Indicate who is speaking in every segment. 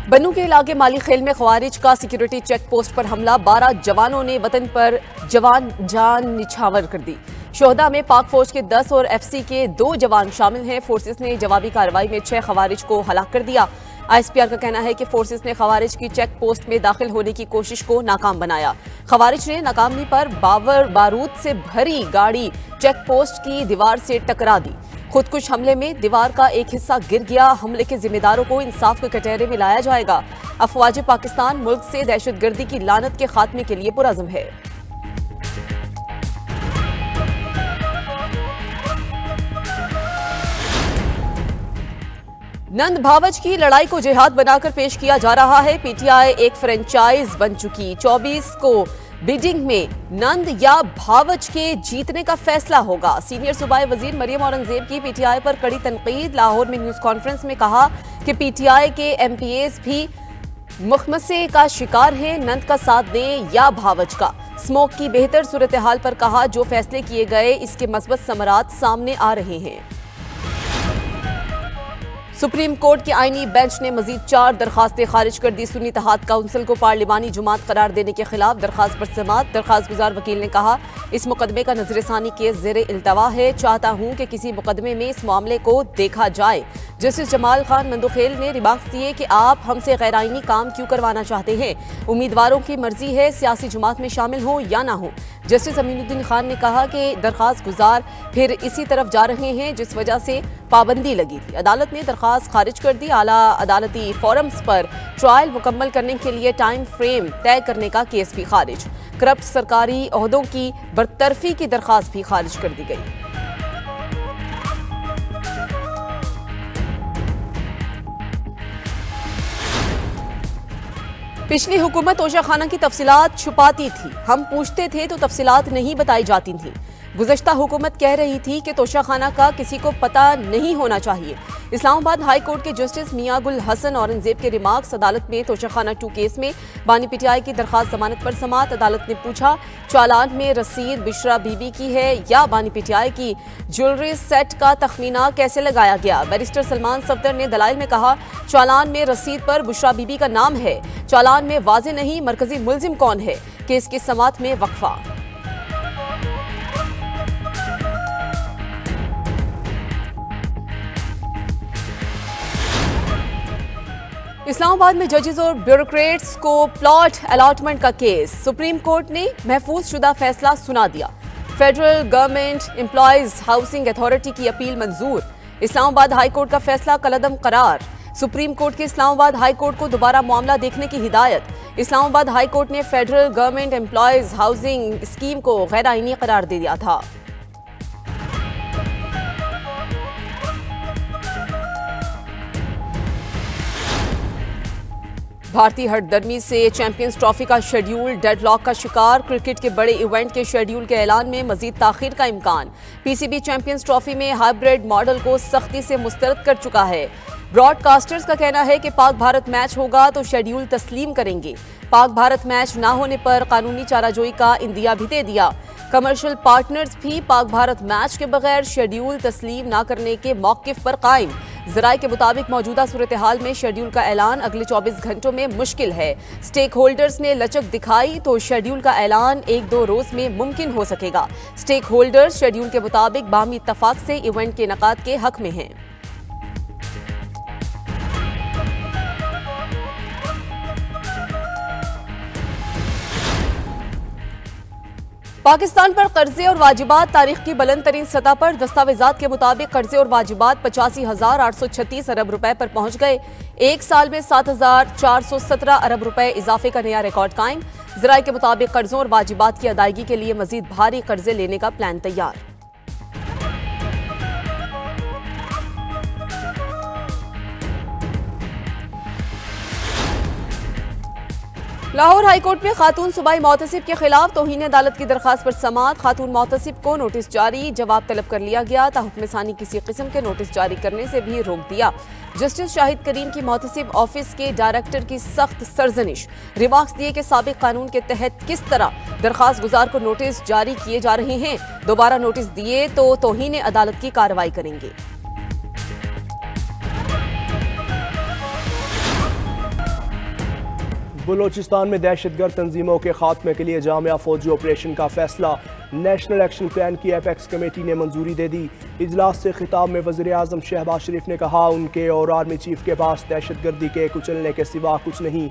Speaker 1: बन्नू के इलाके माली खेल में खवारिज का सिक्योरिटी चेक पोस्ट पर हमला, 12 जवानों ने वतन पर जान निछावर कर दी। शोहदा में पाक फौज के 10 और एफसी के 2 जवान शामिल हैं। फोर्सेस ने जवाबी कार्रवाई में 6 खवारिज को हलाक कर दिया। आईएसपीआर का कहना है कि फोर्सेस ने खवारिज की चेक पोस्ट में दाखिल होने की कोशिश को नाकाम बनाया। खवारिज ने नाकामी पर बारूद से भरी गाड़ी चेक पोस्ट की दीवार से टकरा दी। खुदकुश हमले में दीवार का एक हिस्सा गिर गया। हमले के जिम्मेदारों को इंसाफ के कटहरे में लाया जाएगा। अफवाज पाकिस्तान मुल्क से दहशतगर्दी की लानत के खात्मे के लिए पुरअज़्म है। नंद भावच की लड़ाई को जिहाद बनाकर पेश किया जा रहा है। पीटीआई एक फ्रेंचाइज बन चुकी। 24 को बिडिंग में नंद या भावच के जीतने का फैसला होगा। सीनियर सूबाई वजीर मरियम औरंगजेब की पीटीआई पर कड़ी तनकीद। लाहौर में न्यूज कॉन्फ्रेंस में कहा कि पीटीआई के एमपीएस भी मुखमसे का शिकार हैं। नंद का साथ दें या भावच का। स्मोक की बेहतर सूरत हाल पर कहा, जो फैसले किए गए इसके मस्बत समरात सामने आ रहे हैं। सुप्रीम कोर्ट के आईनी बेंच ने मजीद 4 दरखास्तें खारिज कर दी। सुन्नी इत्तेहाद काउंसिल को पार्लिमानी जुमात करार देने के खिलाफ दरखास्त पर समाअत। दरखास्त गुजार वकील ने कहा, इस मुकदमे का नजरसानी केस ज़ेरे इल्तवा है। चाहता हूं कि किसी मुकदमे में इस मामले को देखा जाए। जस्टिस जमाल खान मंदुखेल ने रिमार्क्स दिए कि आप हमसे गैर आईनी काम क्यों करवाना चाहते हैं। उम्मीदवारों की मर्जी है सियासी जुमात में शामिल हो या ना हो। जस्टिस अमीनुद्दीन खान ने कहा कि दरखास्त गुजार फिर इसी तरफ जा रहे हैं जिस वजह से पाबंदी लगी थी। अदालत ने दरखास्त खारिज कर दी। आला अदालती फोरम्स पर ट्रायल मुकम्मल करने के लिए टाइम फ्रेम तय करने का केस भी खारिज। करप्ट सरकारी ओहदों की बरतरफी की दरखास्त भी खारिज कर दी गई। पिछली हुकूमत तोशाखाना की तफसीलात छुपाती थी। हम पूछते थे तो तफसीलात नहीं बताई जाती थी। गुज़श्ता हुकूमत कह रही थी कि तोशाखाना का किसी को पता नहीं होना चाहिए। इस्लामाबाद हाई कोर्ट के जस्टिस मियां गुल हसन औरंगजेब के रिमार्क्स। अदालत में तोशाखाना 2 केस में बानी पीटीआई की दरखास्त जमानत पर समाअत। अदालत ने पूछा, चालान में रसीद बिशरा बीबी की है या बानी पीटीआई की? ज्वेलरी सेट का तखमीना कैसे लगाया गया? बैरिस्टर सलमान सफदर ने दलाइल में कहा, चालान में रसीद पर बुशरा बीबी का नाम है। चालान में वाज़ेह नहीं मरकजी मुल्जिम कौन है। केस की समाअत में वक्फा। इस्लामाबाद में जजेस और ब्यूरोक्रेट्स को प्लॉट अलॉटमेंट का केस। सुप्रीम कोर्ट ने महफूज शुदा फैसला सुना दिया। Federal government employees housing authority की अपील मंजूर। इस्लामाबाद हाई कोर्ट का फैसला कलअदम करार। सुप्रीम कोर्ट के इस्लामाबाद हाई कोर्ट को दोबारा मामला देखने की हिदायत। इस्लामाबाद हाई कोर्ट ने federal government employees housing scheme को गैर आईनी करार दे दिया था। भारतीय हटदर्मी से चैंपियंस ट्रॉफी का शेड्यूल डेडलॉक का शिकार। क्रिकेट के बड़े इवेंट के शेड्यूल के ऐलान में मजीद ताखीर का इम्कान। पीसीबी चैंपियंस ट्रॉफी में हाइब्रिड मॉडल को सख्ती से मुस्तरद कर चुका है। ब्रॉडकास्टर्स का कहना है कि पाक भारत मैच होगा तो शेड्यूल तस्लीम करेंगे। पाक भारत मैच ना होने पर कानूनी चाराजोई का इंदिया भी दे दिया। कमर्शियल पार्टनर्स भी पाक भारत मैच के बगैर शेड्यूल तस्लीम ना करने के मौक़िफ़ पर कायम। ज़राए के मुताबिक मौजूदा सूरत हाल में शेड्यूल का ऐलान अगले 24 घंटों में मुश्किल है। स्टेक होल्डर्स ने लचक दिखाई तो शेड्यूल का ऐलान 1-2 रोज में मुमकिन हो सकेगा। स्टेक होल्डर्स शेड्यूल के मुताबिक बाहमी इत्तफाक से इवेंट के इनेकाद के हक में हैं। पाकिस्तान पर कर्जे और वाजिबात तारीख की बुलंद तरीन सतह पर। दस्तावेजात के मुताबिक कर्जे और वाजिबात 85,836 अरब रुपए पर पहुंच गए। एक साल में 7,417 अरब रुपए इजाफे का नया रिकॉर्ड कायम। ज़राए के मुताबिक कर्जों और वाजिबात की अदायगी के लिए मजीद भारी कर्जे लेने का प्लान तैयार। लाहौर हाईकोर्ट में खातून सूबाई मोहतसिब के खिलाफ तौहीन अदालत की दरखास्त पर समाअत। खातून मोहतसिब को नोटिस जारी, जवाब तलब कर लिया गया। ताहुक्म सानी किसी किस्म के नोटिस जारी करने से भी रोक दिया। जस्टिस शाहिद करीम की मोहतसिब ऑफिस के डायरेक्टर की सख्त सरजनिश। रिमार्क्स दिए कि साबिक कानून के तहत किस तरह दरखास्त गुजार को नोटिस जारी किए जा रहे हैं। दोबारा नोटिस दिए तो तौहीन अदालत की कार्रवाई करेंगे।
Speaker 2: बलूचिस्तान में दहशतगर्द तंजीमों के खात्मे के लिए जामिया फौजी ऑपरेशन का फैसला। नेशनल एक्शन प्लान की एपेक्स कमेटी ने मंजूरी दे दी। इजलास से खिताब में वज़ीर आज़म शहबाज शरीफ ने कहा, उनके और आर्मी चीफ के पास दहशतगर्दी के कुचलने के सिवा कुछ नहीं।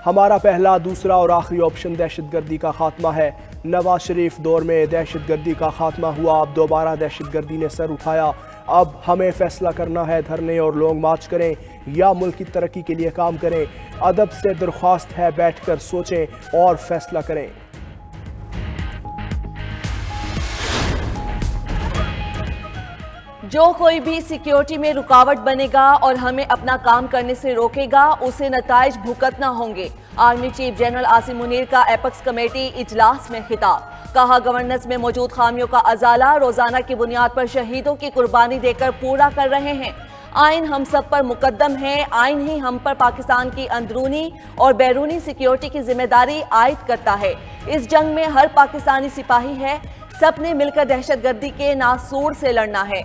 Speaker 2: हमारा पहला, दूसरा और आखिरी ऑप्शन दहशतगर्दी का खात्मा है। नवाज शरीफ दौर में दहशतगर्दी का खात्मा हुआ, अब दोबारा दहशतगर्दी ने सर उठाया। अब हमें फैसला करना है, धरने और लॉन्ग मार्च करें या मुल्क की तरक्की के लिए काम करें। अदब से दरख्वास्त है, बैठकर सोचें और फैसला करें।
Speaker 1: जो कोई भी सिक्योरिटी में रुकावट बनेगा और हमें अपना काम करने से रोकेगा, उसे नताइज भुगतना होंगे। Army chief general Asim Munir का एपेक्स कमेटी इजलास में खिताब। कहा, गवर्नेंस में मौजूद खामियों का अजाला रोजाना की बुनियाद पर शहीदों की कुर्बानी देकर पूरा कर रहे हैं। आइन हम सब पर मुकद्दम है। आइन ही हम पर पाकिस्तान की अंदरूनी और बैरूनी सिक्योरिटी की जिम्मेदारी आयद करता है। इस जंग में हर पाकिस्तानी सिपाही है। सबने मिलकर दहशतगर्दी के नासूर से लड़ना है।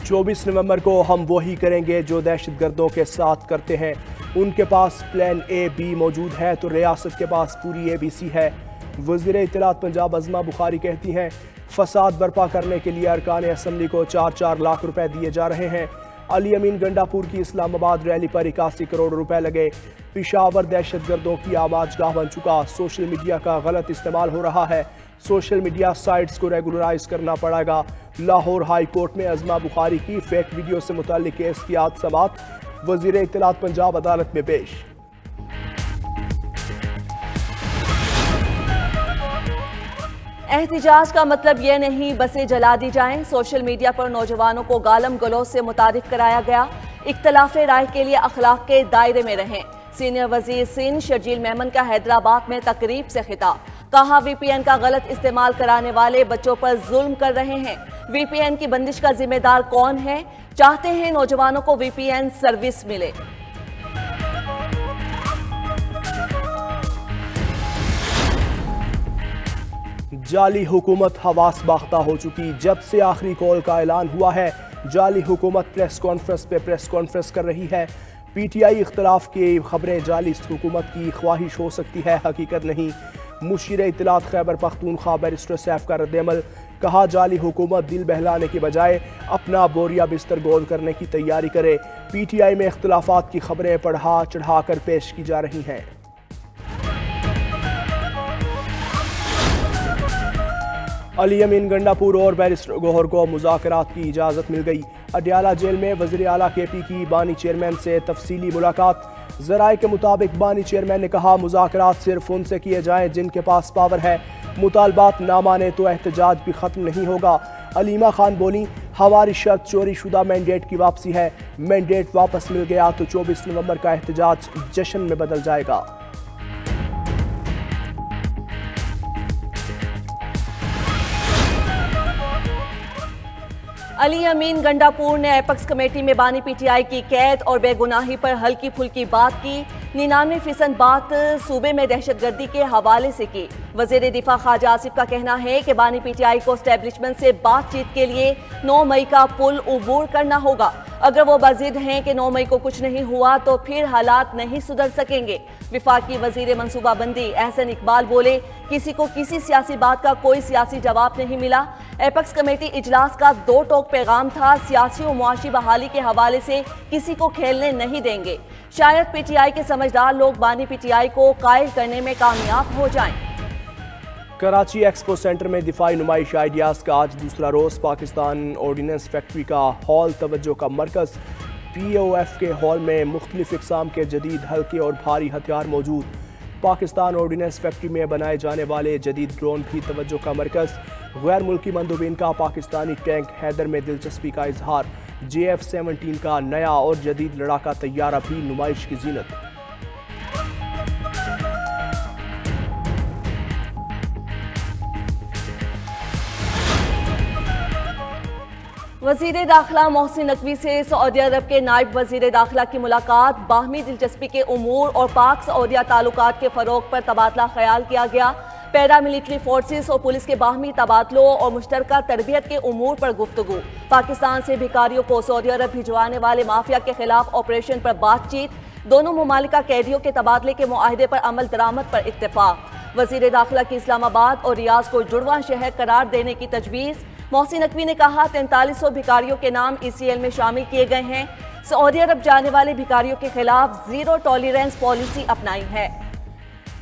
Speaker 2: 24 नवंबर को हम वही करेंगे जो दहशतगर्दों के साथ करते हैं। उनके पास प्लान ए बी मौजूद है तो रियासत के पास पूरी ABC है। वज़ीर इत्तलात पंजाब अज़मा बुखारी कहती हैं, फसाद बर्पा करने के लिए अरकान असम्बली को 4-4 लाख रुपए दिए जा रहे हैं। अली अमीन गंडापुर की इस्लामाबाद रैली पर 81 करोड़ रुपए लगे। पेशावर दहशतगर्दों की आवाजगाह बन चुका। सोशल मीडिया का गलत इस्तेमाल हो रहा है। सोशल मीडिया साइट्स को रेगुलराइज करना पड़ेगा। लाहौर हाई कोर्ट में अज़मा बुखारी की फेक वीडियो से मुताल्लिक केस की आज समाअत। वज़ीर इत्तलात पंजाब अदालत में पेश।
Speaker 1: एहतिजाज का मतलब यह नहीं बसें जला दी जाएं। सोशल मीडिया पर नौजवानों को गालम गलौज से मुतारिफ कराया गया। इख्तलाफे राय के लिए अखलाक के दायरे में रहें। सीनियर वजीर सिंध शर्जील मेमन का हैदराबाद में तकरीब से खिताब। कहा, VPN का गलत इस्तेमाल कराने वाले बच्चों पर जुल्म कर रहे हैं। VPN की बंदिश का जिम्मेदार कौन है? चाहते हैं नौजवानों को VPN सर्विस मिले।
Speaker 2: जाली हुकूमत हवास बाख्ता हो चुकी। जब से आखिरी कॉल का ऐलान हुआ है, जाली हुकूमत प्रेस कॉन्फ्रेंस पे प्रेस कॉन्फ्रेंस कर रही है। PTI इख्तलाफ की खबरें जाली हुकूमत की ख्वाहिश हो सकती है, हकीकत नहीं। मुशीर इत्तलात खैबर पख्तूनख्वा बैरिस्टर सैफ का रद्द-ए-अमल। कहा, जाली हुकूमत दिल बहलाने की बजाय अपना बोरिया बिस्तर गोल करने की तैयारी करे। PTI में इख्तलाफात की खबरें बढ़ा चढ़ा कर पेश की जा रही हैं। अली अमीन गंडापुर और बैरिस्टर गौहर को मुज़ाकरात की इजाज़त मिल गई। अडयाला जेल में वज़ीर आला KP की बानी चेयरमैन से तफसीली मुलाकात। ज़राए के मुताबिक बानी चेयरमैन ने कहा, मुज़ाकरात सिर्फ उनसे किए जाएं जिनके पास पावर है। मुतालबात ना माने तो एहतजाज भी ख़त्म नहीं होगा। अलीमा खान बोली, हमारी शर्त चोरी शुदा मैंडेट की वापसी है। मैंडेट वापस मिल गया तो 24 नवंबर का एहतजाज जश्न में बदल जाएगा।
Speaker 1: अली अमीन गंडापुर ने एपेक्स कमेटी में बानी PTI की कैद और बेगुनाही पर हल्की फुल्की बात की। 99% बात सूबे में दहशतगर्दी के हवाले से की। वज़ीर दिफा ख्वाजा आसिफ का कहना है कि बानी PTI को एस्टेब्लिशमेंट से बातचीत के लिए 9 मई का पुल उबूर करना होगा। अगर वो बज़िद हैं कि 9 मई को कुछ नहीं हुआ तो फिर हालात नहीं सुधर सकेंगे। विफाकी वज़ीर मनसूबाबंदी एहसन इकबाल बोले, किसी को किसी सियासी बात का कोई सियासी जवाब नहीं मिला। एपेक्स कमेटी इजलास का 2 टोक पैगाम था, सियासी और मुआशी बहाली के हवाले से किसी को खेलने नहीं देंगे। शायद PTI के समझदार लोग बानी PTI को कायल करने में कामयाब हो जाएं।
Speaker 2: कराची एक्सपो सेंटर में दिफाई नुमाइश आइडियाज़ का आज दूसरा रोज़। पाकिस्तान ऑर्डिनेंस फैक्ट्री का हॉल तवज्जो का मरकज़। POF के हॉल में मुख्तलिफ इक़साम के जदीद हल्के और भारी हथियार मौजूद। पाकिस्तान ऑर्डिनेंस फैक्ट्री में बनाए जाने वाले जदीद ड्रोन भी तवज्जो का मरकज़। गैर मुल्की मंदूबिन का पाकिस्तानी टैंक हैदर में दिलचस्पी का इजहार। JF-17 का नया और जदीद लड़ाका तैयारा भी नुमाइश की जीनत।
Speaker 1: वज़ीर दाखिला मोहसिन नकवी से सऊदी अरब के नायब वज़ीर दाखिला की मुलाकात। बाहमी दिलचस्पी के उमूर और पाक सऊदिया ताल्लुकात के फ़रोग पर तबादला ख्याल किया गया। पैरामिलिट्री फोर्सेस और पुलिस के बाहमी तबादलों और मुश्तरका तरबियत के उमूर पर गुफ्तगू। पाकिस्तान से भिखारियों को सऊदी अरब भिजवाने वाले माफिया के खिलाफ ऑपरेशन पर बातचीत। दोनों मुमालिका कैदियों के तबादले के मुआहदे पर अमल दरामद पर इत्तेफाक। वजीर दाखिला की इस्लामाबाद और रियाज को जुड़वां शहर करार देने की तजवीज़। मोहसिन नकवी ने कहा 4300 भिखारियों के नाम ECL में शामिल किए गए हैं। सऊदी अरब जाने वाले भिखारियों के खिलाफ जीरो टॉलरेंस पॉलिसी अपनाई है।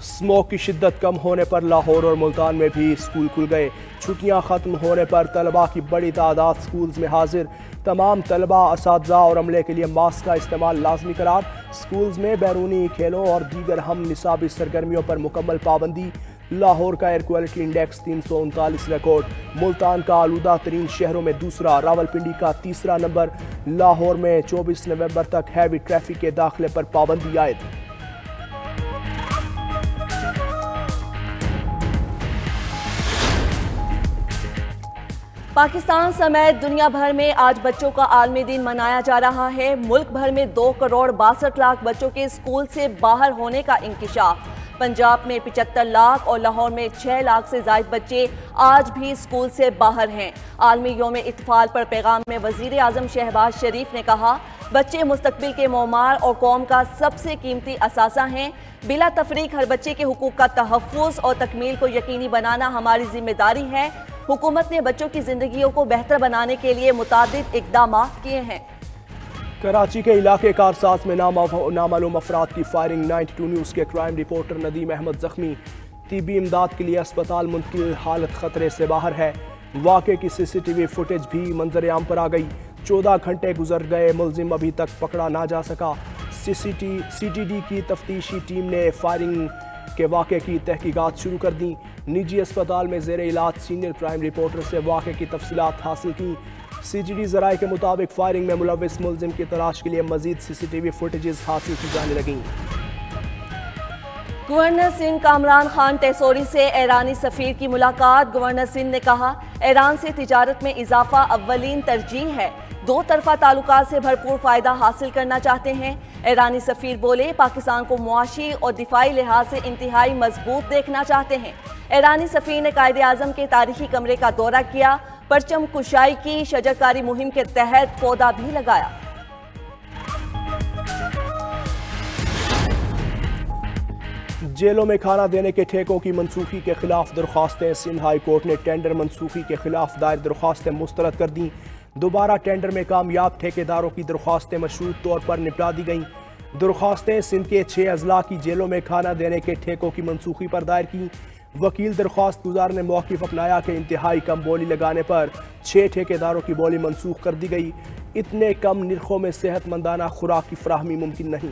Speaker 2: स्मोक की शिद्दत कम होने पर लाहौर और मुल्तान में भी स्कूल खुल गए। छुट्टियां खत्म होने पर तलबा की बड़ी तादाद स्कूल्स में हाजिर। तमाम तलबा, असातिज़ा और अमले के लिए मास्क का इस्तेमाल लाजमी करार। स्कूल्स में बैरूनी खेलों और दीगर हम निसाबी सरगर्मियों पर मुकम्मल पाबंदी। लाहौर का air quality index 339 record. Multan का आलूदा तरीन शहरों में दूसरा, रावलपिंडी का तीसरा नंबर। लाहौर में 24 नवंबर तक हैवी ट्रैफिक के दाखिले पर पाबंदी आयद।
Speaker 1: पाकिस्तान समेत दुनिया भर में आज बच्चों का आलमी दिन मनाया जा रहा है। मुल्क भर में 2 करोड़ 62 लाख बच्चों के स्कूल से बाहर होने का इंकिशाफ। पंजाब में 75 लाख और लाहौर में 6 लाख से ज्यादा बच्चे आज भी स्कूल से बाहर हैं। आलमी योम इत्तफाल पर पैगाम में वजीर आजम शहबाज शरीफ ने कहा, बच्चे मुस्तकबिल के मोमार और कौम का सबसे कीमती असासा हैं। बिला तफरीक हर बच्चे के हुकूक का तहफ़्फ़ुज़ और तकमील को यकीनी बनाना हमारी जिम्मेदारी है। हुकूमत ने बच्चों की जिंदगियों को बेहतर बनाने के लिए मुतादिद इक़दाम किए हैं।
Speaker 2: कराची के इलाके कारसाज में नामालूम अफराद की फायरिंग। 92 न्यूज़ के क्राइम रिपोर्टर नदीम अहमद जख्मी। तिब्बी इमदाद के लिए अस्पताल मुंतकिल, हालत खतरे से बाहर है। वाक़े की CCTV फुटेज भी मंजर आम पर आ गई। 14 घंटे गुजर गए, मुलजिम अभी तक पकड़ा ना जा सका। CTD की तफ्तीशी टीम ने फायरिंग के वाक़े की तहकीकात शुरू कर दी। निजी अस्पताल में ज़ेर इलाज सीनियर क्राइम रिपोर्टर से वाक़े की तफसीलात हासिल की। CGD ज़राए के मुताबिक फायरिंग में मुलव्विस मुलजिम की तलाश के लिए मजीद CCTV फुटेजेस हासिल की जाने लगी।
Speaker 1: गवर्नर सिंध कामरान खान टेसोरी से ईरानी सफ़ीर की मुलाकात। गवर्नर सिंध ने कहा, ईरान से तिजारत में इजाफा अव्वलीन तरजीह है। 2 तरफा ताल्लुकात से भरपूर फ़ायदा हासिल करना चाहते हैं। ईरानी सफ़ीर बोले, पाकिस्तान को मुआशी और दिफाई लिहाज से इंतहाई मजबूत देखना चाहते हैं। ईरानी सफ़ीर ने कायदे आज़म के तारीखी कमरे का दौरा किया, परचम कुशाई की, शजरकारी मुहिम के तहत पौधा भी लगाया।
Speaker 2: जेलों में खाना देने के ठेकों की मनसूखी के खिलाफ दरख्वास्तें। सिंध हाई कोर्ट ने टेंडर मनसूखी के खिलाफ दायर दरख्वास्तें मुस्तरद कर दी। दोबारा टेंडर में कामयाब ठेकेदारों की दरख्वास्तें मशरूत तौर पर निपटा दी गईं। दरख्वास्तें सिंध के 6 अजला की जेलों में खाना देने के ठेकों की मनसूखी पर दायर की। वकील दरख्वास्त गुजार ने मौक़िफ़ अपनाया कि इंतहाई कम बोली लगाने पर 6 ठेकेदारों की बोली मनसूख कर दी गई। इतने कम निरखों में सेहतमंदाना खुराक की फराहमी मुमकिन नहीं।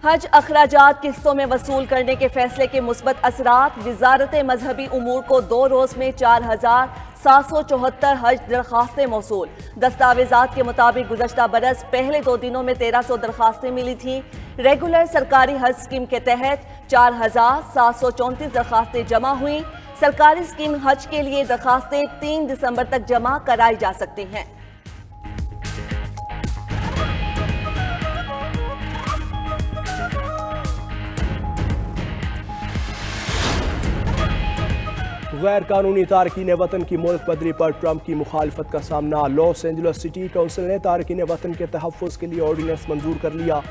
Speaker 1: हज अखराजात किस्तों में वसूल करने के फैसले के मुस्बत असरात। वजारत मजहबी उमूर को 2 रोज में 4774 हज दरखास्तें मौसूल। दस्तावेजात के मुताबिक गुज़श्ता बरस पहले 2 दिनों में 1300 दरखास्तें मिली थीं। रेगुलर सरकारी हज स्कीम के तहत 4734 दरखास्तें जमा हुई। सरकारी स्कीम हज के लिए दरखास्तें 3 दिसंबर तक जमा कराई जा सकती हैं।
Speaker 2: गैर कानूनी तारकीन वतन की मुल्क बदरी पर ट्रंप की मुखालफत का सामना। लॉस एंजल्स सिटी काउंसिल ने तारकीन वतन के तहफ़्फ़ुज़ के लिए ऑर्डिनेंस मंजूर कर लिया।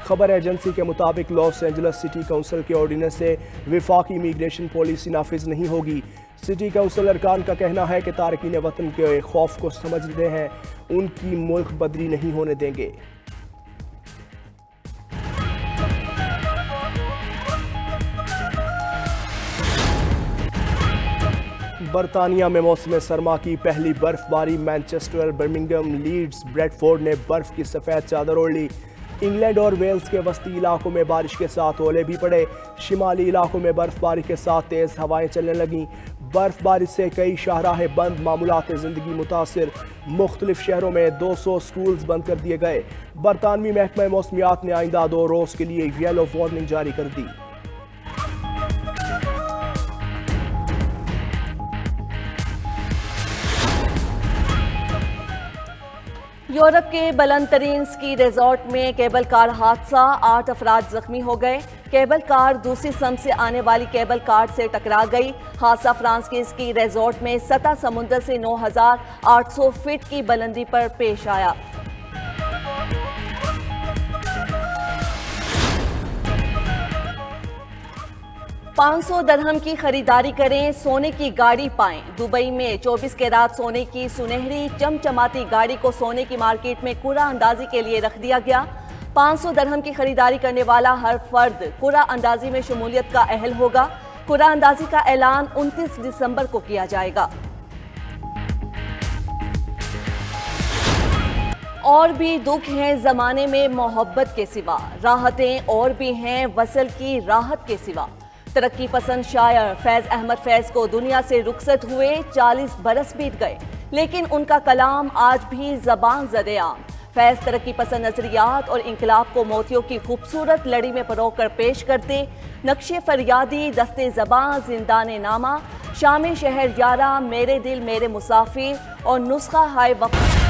Speaker 2: खबर एजेंसी के मुताबिक लॉस एंजल्स सिटी काउंसिल के ऑर्डिनेंस से विफाकी इमिग्रेशन पॉलिसी नाफिज नहीं होगी। सिटी काउंसिल अरकान का कहना है कि तारकीन वतन के खौफ को समझते हैं, उनकी मुल्क बदरी नहीं होने देंगे। बरतानिया में मौसम सरमा की पहली बर्फबारी। मैनचेस्टर, बर्मिंघम, लीड्स, ब्रेडफोर्ड ने बर्फ की सफ़ेद चादर ओढ़ ली। इंग्लैंड और वेल्स के वस्ती इलाकों में बारिश के साथ ओले भी पड़े। शिमाली इलाकों में बर्फबारी के साथ तेज़ हवाएं चलने लगीं। बर्फबारी से कई शाहराहें बंद, मामूलात ज़िंदगी मुतासिर। मुख्तलिफ शहरों में 200 स्कूल्स बंद कर दिए गए। बरतानवी महकमा मौसमियात ने आइंदा 2 रोज़ के लिए येलो वार्निंग जारी कर दी।
Speaker 1: यूरोप के बुलंद तरीन स्की रिजॉर्ट में केबल कार हादसा, 8 अफराद जख्मी हो गए। केबल कार दूसरी सम से आने वाली केबल कार से टकरा गई। हादसा फ्रांस के स्की रिजॉर्ट में सतह समुद्र से 9,800 फीट की बुलंदी पर पेश आया। $500 दरहम की खरीदारी करें, सोने की गाड़ी पाएं। दुबई में 24 कैरात सोने की सुनहरी चमचमाती गाड़ी को सोने की मार्केट में कुरा अंदाजी के लिए रख दिया गया। 500 दरहम की खरीदारी करने वाला हर फर्द कुरा अंदाजी में शमूलियत का अहल होगा। कुरा अंदाजी का ऐलान 29 दिसंबर को किया जाएगा। और भी दुख हैं जमाने में मोहब्बत के सिवा, राहतें और भी हैं वसल की राहत के सिवा। तरक्की पसंद शायर फैज अहमद फैज को दुनिया से रुखसत हुए 40 बरस बीत गए, लेकिन उनका कलाम आज भी ज़बान ज़द-ए-आम। फैज तरक्की पसंद नजरियात और इंकलाब को मोतियों की खूबसूरत लड़ी में परोकर कर पेश करते। नक्शे फरियादी, दस्ते ज़बान, जिंदाने नामा, शाम शहर यारा, मेरे दिल मेरे मुसाफिर और नुस्खा हाय वक्त